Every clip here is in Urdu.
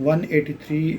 183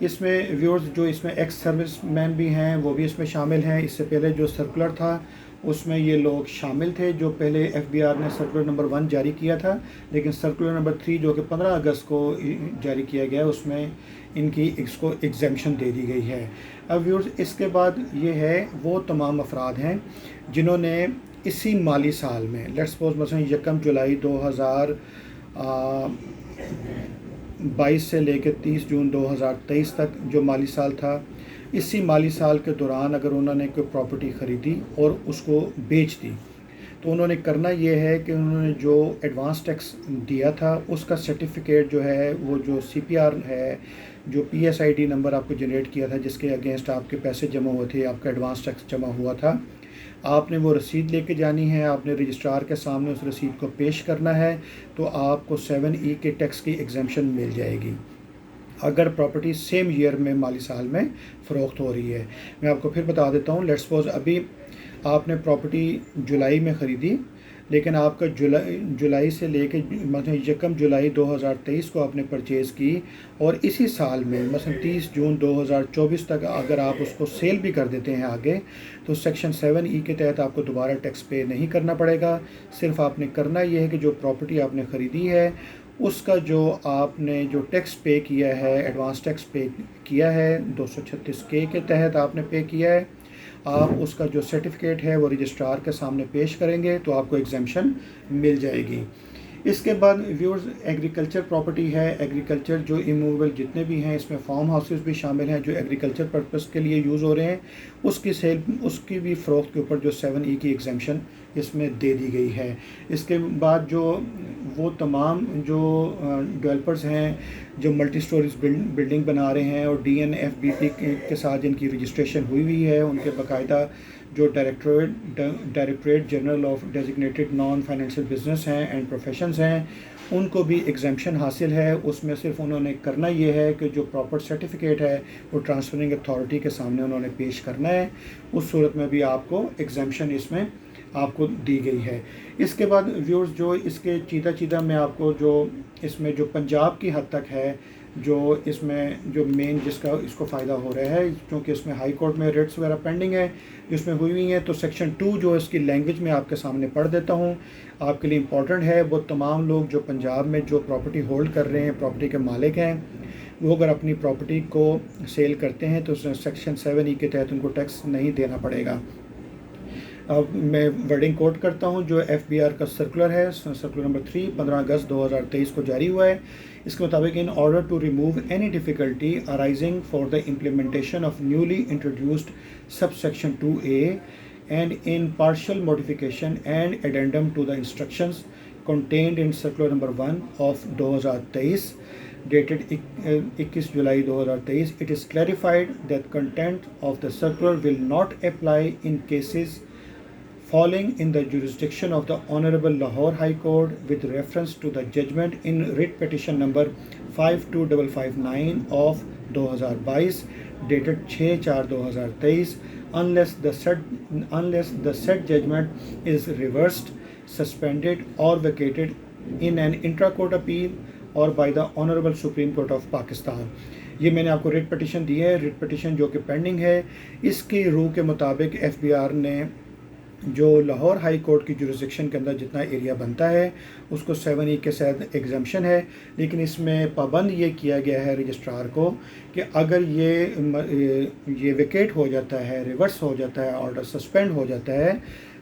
اس میں ویورز جو اس میں ایکس سروس مین بھی ہیں وہ بھی اس میں شامل ہیں. اس سے پہلے جو سرکولر تھا اس میں یہ لوگ شامل تھے. جو پہلے ایف بی آر نے سرکولر نمبر 1 جاری کیا تھا، لیکن سرکولر نمبر 3 جو کہ 15 اگست کو جاری کیا گیا اس میں ان کی اس کو ایگزیمشن دے دی گئی ہے. اب ویورز اس کے بعد یہ ہے وہ تمام افراد ہیں جنہوں نے اسی مالی سال میں لیٹس سپوز مثلا 1 جولائی 2022 سے لے کے 30 جون 2023 تک جو مالی سال تھا، اسی مالی سال کے دوران اگر انہوں نے کوئی پراپرٹی خریدی اور اس کو بیچ دی تو انہوں نے کرنا یہ ہے کہ انہوں نے جو ایڈوانس ٹیکس دیا تھا اس کا سرٹیفکیٹ جو ہے وہ جو سی پی آر ہے، جو P S I D number آپ کو جنریٹ کیا تھا جس کے اگینسٹ آپ کے پیسے جمع ہوئے تھے، آپ کا ایڈوانس ٹیکس جمع ہوا تھا، آپ نے وہ رسید لے کے جانی ہے. آپ نے رجسٹرار کے سامنے اس رسید کو پیش کرنا ہے تو آپ کو 7E کے ٹیکس کی ایگزیمشن مل جائے گی اگر پراپرٹی سیم ایئر میں مالی سال میں فروخت ہو رہی ہے. میں آپ کو پھر بتا دیتا ہوں. لیٹس سپوز ابھی آپ نے پراپرٹی جولائی میں خریدی، لیکن آپ کا جولائی سے لے کے مثلا 1 جولائی 2023 کو آپ نے پرچیز کی اور اسی سال میں مثلا 30 جون 2024 تک اگر آپ اس کو سیل بھی کر دیتے ہیں آگے تو سیکشن 7E کے تحت آپ کو دوبارہ ٹیکس پے نہیں کرنا پڑے گا. صرف آپ نے کرنا یہ ہے کہ جو پراپرٹی آپ نے خریدی ہے اس کا جو آپ نے جو ٹیکس پے کیا ہے، ایڈوانس ٹیکس پے کیا ہے 236K کے تحت آپ نے پے کیا ہے، آپ اس کا جو سرٹیفکیٹ ہے وہ رجسٹرار کے سامنے پیش کریں گے تو آپ کو ایگزیمشن مل جائے گی. اس کے بعد ویورز ایگریکلچر پراپرٹی ہے. ایگریکلچر جو ایموویبل جتنے بھی ہیں اس میں فارم ہاؤسز بھی شامل ہیں جو ایگریکلچر پرپس کے لیے یوز ہو رہے ہیں، اس کی سیل اس کی بھی فروخت کے اوپر جو 7E کی ایگزیمشن اس میں دے دی گئی ہے. اس کے بعد جو وہ تمام جو ڈیولپرز ہیں جو ملٹی سٹوریز بلڈنگ بنا رہے ہیں اور DNFBP کے ساتھ جن کی رجسٹریشن ہوئی ہے ان کے باقاعدہ جو directorate general of designated non financial business ہیں اینڈ پروفیشنز ہیں، ان کو بھی ایگزیمشن حاصل ہے. اس میں صرف انہوں نے کرنا یہ ہے کہ جو پراپر سرٹیفکیٹ ہے وہ ٹرانسفرنگ اتھارٹی کے سامنے انہوں نے پیش کرنا ہے. اس صورت میں بھی آپ کو ایگزیمشن اس میں آپ کو دی گئی ہے. اس کے بعد ویورز جو اس کے چیدہ میں آپ کو جو اس میں جو پنجاب کی حد تک ہے جو اس میں جو مین جس کا اس کو فائدہ ہو رہا ہے کیونکہ اس میں ہائی کورٹ میں ریٹس وغیرہ پینڈنگ ہے جس میں ہوئی ہیں، تو سیکشن 2 جو اس کی لینگویج میں آپ کے سامنے پڑھ دیتا ہوں، آپ کے لیے امپورٹنٹ ہے. وہ تمام لوگ جو پنجاب میں جو پراپرٹی ہولڈ کر رہے ہیں، پراپرٹی کے مالک ہیں، وہ اگر اپنی پراپرٹی کو سیل کرتے ہیں تو سیکشن 7E کے تحت ان کو ٹیکس نہیں دینا پڑے گا. اب میں ورڈنگ کوٹ کرتا ہوں جو FBR کا سرکولر ہے، سرکولر نمبر 3 15 اگست 2023 کو جاری ہوا ہے. اس کے مطابق in order to remove any difficulty arising for the implementation of newly introduced subsection 2A and in partial modification and addendum to the instructions contained in circular number 1 of 2023 dated 21 July 2023, it is clarified that content of the circular will not apply in cases falling in the jurisdiction of the Honorable Lahore High Court with reference to the judgment in writ petition number 52559 of 2022 dated 6/4/2023 unless the said judgment is reversed, suspended or vacated in an intra-court appeal or by the Honorable Supreme Court of Pakistan. یہ میں نے آپ کو ریٹ پٹیشن دی ہے. ریٹ پٹیشن جو کہ پینڈنگ ہے، اس کی روح کے مطابق FBR نے جو لاہور ہائی کورٹ کی جورسڈکشن کے اندر جتنا ایریا بنتا ہے اس کو 7E کے ساتھ ایگزمپشن ہے، لیکن اس میں پابند یہ کیا گیا ہے رجسٹرار کو کہ اگر یہ ویکیٹ ہو جاتا ہے، ریورس ہو جاتا ہے، آرڈر سسپینڈ ہو جاتا ہے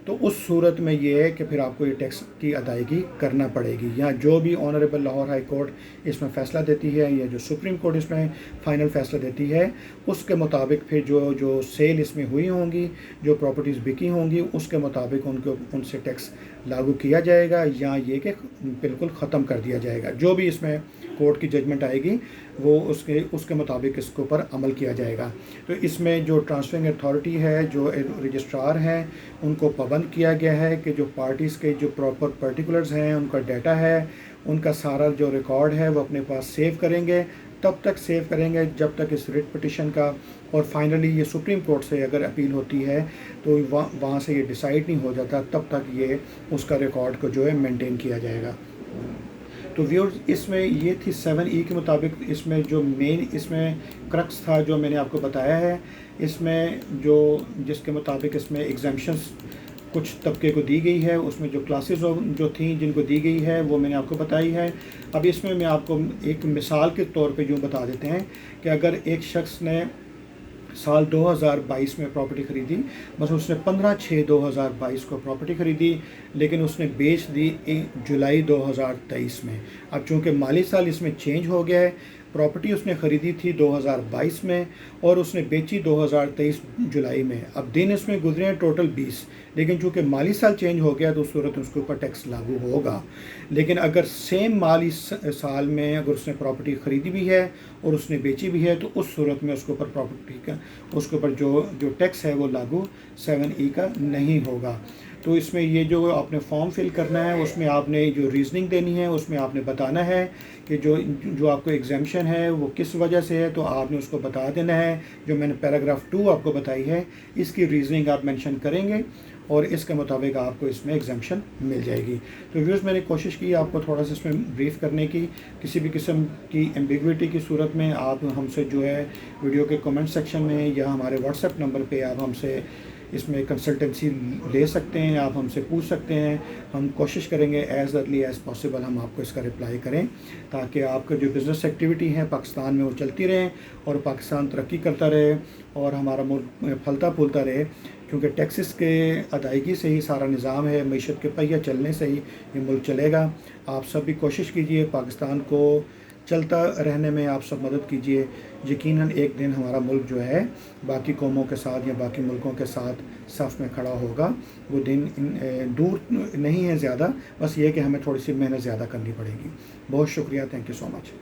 تو اس صورت میں یہ ہے کہ پھر آپ کو یہ ٹیکس کی ادائیگی کرنا پڑے گی. یا جو بھی آنریبل لاہور ہائی کورٹ اس میں فیصلہ دیتی ہے یا جو سپریم کورٹ اس میں فائنل فیصلہ دیتی ہے اس کے مطابق پھر جو سیل اس میں ہوئی ہوں گی، جو پراپرٹیز بکی ہوں گی، اس کے مطابق ان سے ٹیکس لاگو کیا جائے گا یا یہ کہ بالکل ختم کر دیا جائے گا. جو بھی اس میں کورٹ کی ججمنٹ آئے گی وہ اس کے مطابق اس کے اوپر عمل کیا جائے گا. تو اس میں جو ٹرانسفرنگ اتھارٹی ہے، جو رجسٹرار ہیں، ان کو پابند کیا گیا ہے کہ جو پارٹیز کے جو پراپر پرٹیکولرز ہیں، ان کا ڈیٹا ہے، ان کا سارا جو ریکارڈ ہے وہ اپنے پاس سیو کریں گے. تب تک سیو کریں گے جب تک اس ریٹ پٹیشن کا اور فائنلی یہ سپریم کورٹ سے اگر اپیل ہوتی ہے تو وہاں سے یہ ڈیسائیڈ نہیں ہو جاتا، تب تک یہ اس کا ریکارڈ کو جو ہے مینٹین کیا جائے گا. تو ویورز اس میں یہ تھی 7E کے مطابق اس میں جو مین اس میں کرکس تھا جو میں نے آپ کو بتایا ہے، اس میں جس کے مطابق اس میں ایگزامشنز کچھ طبقے کو دی گئی ہے، اس میں جو کلاسز جو تھیں جن کو دی گئی ہے وہ میں نے آپ کو بتائی ہے۔ اب اس میں آپ کو ایک مثال کے طور پہ جو بتا دیتے ہیں کہ اگر ایک شخص نے سال 2022 میں پراپرٹی خریدی، بس اس نے 15/6/2022 کو پراپرٹی خریدی، لیکن اس نے بیچ دی جولائی 2023 میں۔ اب چونکہ مالی سال اس میں چینج ہو گیا ہے، پراپرٹی اس نے خریدی تھی 2022 میں اور اس نے بیچی 2023 جولائی میں۔ اب دن اس میں گزرے ہیں ٹوٹل 20، لیکن چونکہ مالی سال چینج ہو گیا تو اس صورت میں اس کے اوپر ٹیکس لاگو ہوگا۔ لیکن اگر سیم مالی سال میں اگر اس نے پراپرٹی خریدی بھی ہے اور اس نے بیچی بھی ہے تو اس صورت میں اس کے اوپر پراپرٹی کا اس کے اوپر جو ٹیکس ہے وہ لاگو 7E کا نہیں ہوگا۔ تو اس میں یہ جو آپ نے فارم فل کرنا ہے اس میں آپ نے جو ریزننگ دینی ہے اس میں آپ نے بتانا ہے کہ جو آپ کو ایگزیمشن ہے وہ کس وجہ سے ہے، تو آپ نے اس کو بتا دینا ہے۔ جو میں نے پیراگراف 2 آپ کو بتائی ہے اس کی ریزننگ آپ مینشن کریں گے اور اس کے مطابق آپ کو اس میں ایگزیمشن مل جائے گی۔ تو ویورز میں نے کوشش کی آپ کو تھوڑا سا اس میں بریف کرنے کی، کسی بھی قسم کی ایمبیگوٹی کی صورت میں آپ ہم سے جو ہے ویڈیو کے کمنٹ سیکشن میں یا ہمارے واٹس ایپ نمبر پہ آپ ہم سے اس میں کنسلٹنسی لے سکتے ہیں، آپ ہم سے پوچھ سکتے ہیں۔ ہم کوشش کریں گے ایز ارلی ایز پاسبل ہم آپ کو اس کا رپلائی کریں تاکہ آپ کا جو بزنس ایکٹیویٹی ہے پاکستان میں وہ چلتی رہیں اور پاکستان ترقی کرتا رہے اور ہمارا ملک پھلتا پھولتا رہے، کیونکہ ٹیکسز کے ادائیگی سے ہی سارا نظام ہے، معیشت کے پہیہ چلنے سے ہی یہ ملک چلے گا۔ آپ سب بھی کوشش کیجئے پاکستان کو چلتا رہنے میں، آپ سب مدد کیجئے۔ یقیناً ایک دن ہمارا ملک جو ہے باقی قوموں کے ساتھ یا باقی ملکوں کے ساتھ صف میں کھڑا ہوگا۔ وہ دن دور نہیں ہے زیادہ، بس یہ کہ ہمیں تھوڑی سی محنت زیادہ کرنی پڑے گی۔ بہت شکریہ، تھینک یو سو مچ۔